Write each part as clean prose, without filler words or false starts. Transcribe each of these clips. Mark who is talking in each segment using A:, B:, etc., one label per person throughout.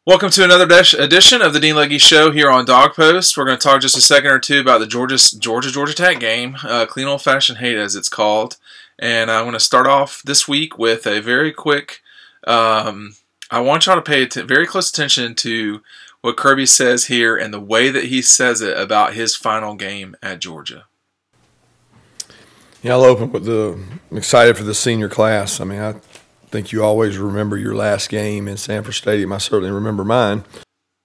A: Welcome to another edition of the Dean Legge Show here on Dog Post. We're going to talk just a second or two about the Georgia Tech game, clean old-fashioned hate as it's called. And I want to start off this week with a very quick, I want y'all to pay very close attention to what Kirby says here and the way that he says it about his final game at Georgia.
B: Yeah, I'll open with I'm excited for the senior class. I mean, I think you always remember your last game in Sanford Stadium. I certainly remember mine.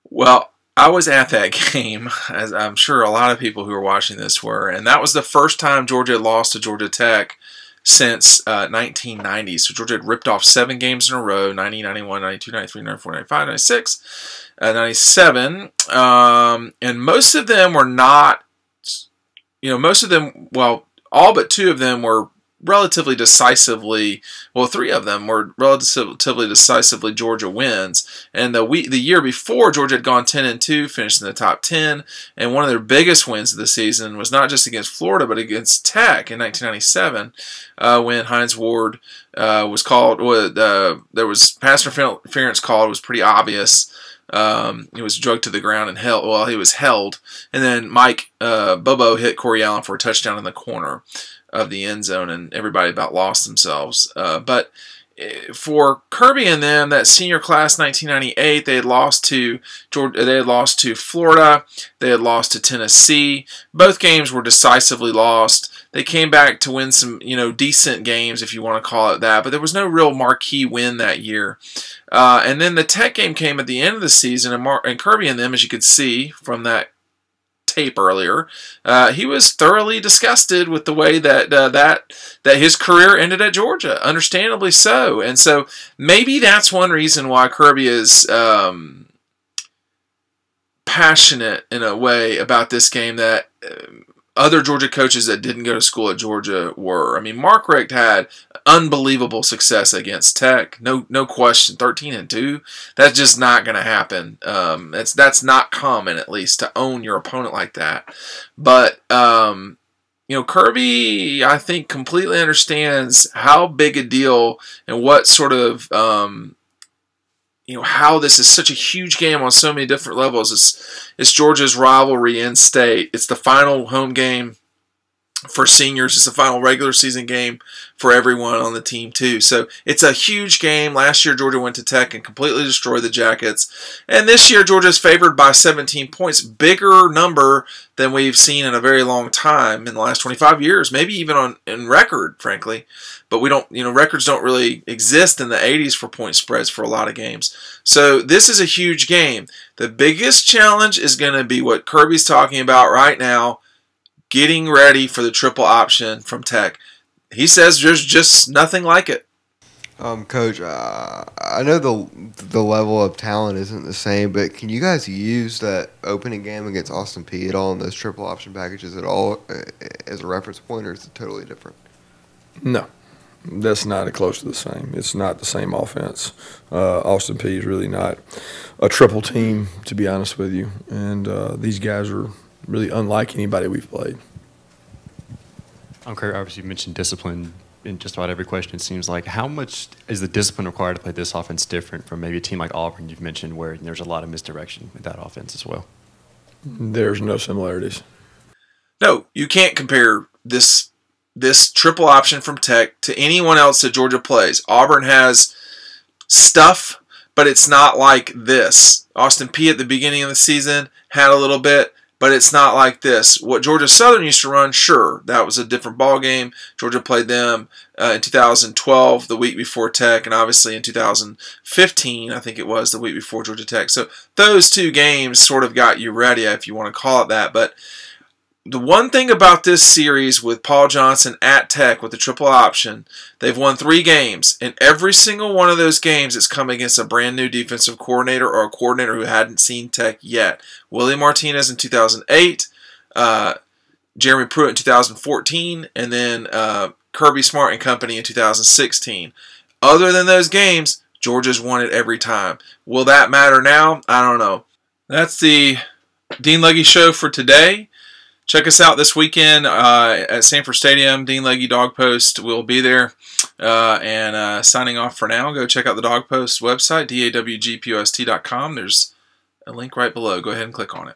A: Well, I was at that game, as I'm sure a lot of people who are watching this were, and that was the first time Georgia had lost to Georgia Tech since 1990. So Georgia had ripped off 7 games in a row, 90, 91, 92, 93, 94, 95, 96, 97. And most of them were not, most of them, well, all but 2 of them were relatively decisively, well, 3 of them were relatively decisively Georgia wins. And the year before, Georgia had gone 10-2, finished in the top 10. And one of their biggest wins of the season was not just against Florida, but against Tech in 1997, when Hines Ward was called. There was pass interference called. It was pretty obvious. He was drugged to the ground and held. Well, he was held, and then Mike Bobo hit Corey Allen for a touchdown in the corner of the end zone, and everybody about lost themselves. But for Kirby and them, that senior class 1998, they had lost to Georgia. They had lost to Florida. They had lost to Tennessee. Both games were decisively lost. They came back to win some, decent games, if you want to call it that. But there was no real marquee win that year. And then the Tech game came at the end of the season, and Kirby and them, as you could see from that tape earlier, he was thoroughly disgusted with the way that that his career ended at Georgia, understandably so. And so maybe that's one reason why Kirby is passionate in a way about this game that other Georgia coaches that didn't go to school at Georgia were. I mean, Mark Richt had unbelievable success against Tech, no question. 13-2, that's just not going to happen. That's not common, at least, to own your opponent like that. But Kirby, I think, completely understands how big a deal and what sort of how this is such a huge game on so many different levels. It's Georgia's rivalry in state. It's the final home game for seniors. It's the final regular season game for everyone on the team too. So it's a huge game. Last year Georgia went to Tech and completely destroyed the Jackets. And this year Georgia's favored by 17 points. Bigger number than we've seen in a very long time in the last 25 years. Maybe even in record, frankly. But we don't, records don't really exist in the 80s for point spreads for a lot of games. So this is a huge game. The biggest challenge is going to be what Kirby's talking about right now, getting ready for the triple option from Tech. He says there's just nothing like it.
C: Coach, I know the level of talent isn't the same, but can you guys use that opening game against Austin Peay at all in those triple option packages at all as a reference point, or is it totally different?
B: No, that's not close to the same. It's not the same offense. Austin Peay is really not a triple team, to be honest with you, and these guys are really unlike anybody we've played.
D: Kirby, obviously you mentioned discipline in just about every question, it seems like. How much is the discipline required to play this offense different from maybe a team like Auburn you've mentioned, where there's a lot of misdirection with that offense as well?
B: There's no similarities.
A: No, you can't compare this triple option from Tech to anyone else that Georgia plays. Auburn has stuff, but it's not like this. Austin Peay at the beginning of the season had a little bit, but it's not like this. What Georgia Southern used to run, sure, that was a different ball game. Georgia played them in 2012, the week before Tech, and obviously in 2015, I think it was, the week before Georgia Tech. So those 2 games sort of got you ready, if you want to call it that. But the one thing about this series with Paul Johnson at Tech with the triple option, they've won 3 games. And every single one of those games, it's come against a brand new defensive coordinator or a coordinator who hadn't seen Tech yet. Willie Martinez in 2008, Jeremy Pruitt in 2014, and then Kirby Smart and company in 2016. Other than those games, Georgia's won it every time. Will that matter now? I don't know. That's the Dean Legge Show for today. Check us out this weekend at Sanford Stadium. Dean Legge Dog Post will be there And signing off for now, go check out the Dog Post website, dawgpost.com. There's a link right below. Go ahead and click on it.